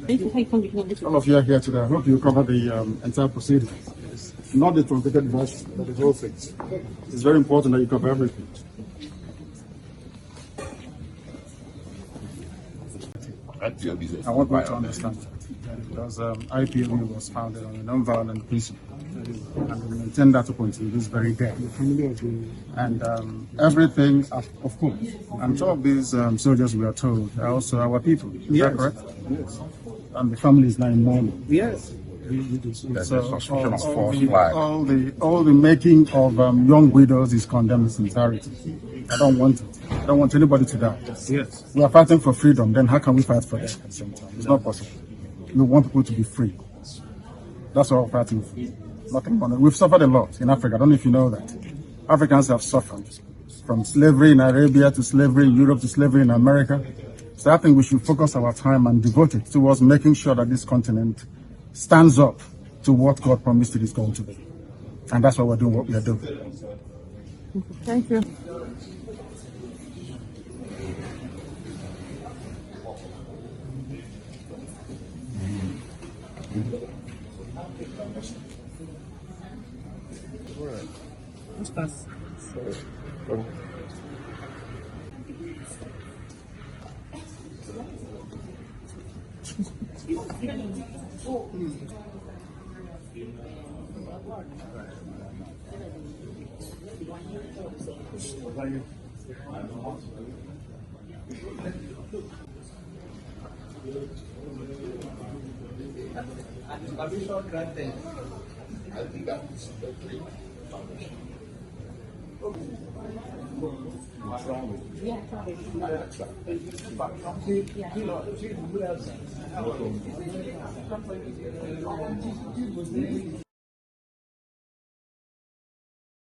All of you are here today. I hope you cover the entire proceeding. Not the truncated version, but the whole thing. It's very important that you cover everything. I want you to understand that because IPOB was founded on a non-violent principle, and we maintain that up until this very day. And everything, of course, and some of these soldiers, we are told, are also our people. Is that correct? Yes. And the family is now in mourning. Yes. So all the making of young widows is condemned in entirety. I don't want it. I don't want anybody to die. Yes. We are fighting for freedom. Then how can we fight for that at the same time? It's not possible. We want people to be free. That's what we're fighting for. Nothing more. We've suffered a lot in Africa. I don't know if you know that. Africans have suffered from slavery in Arabia to slavery in Europe to slavery in America. So I think we should focus our time and devote it towards making sure that this continent stands up to what God promised it is going to be. And that's why we're doing what we are doing. Thank you.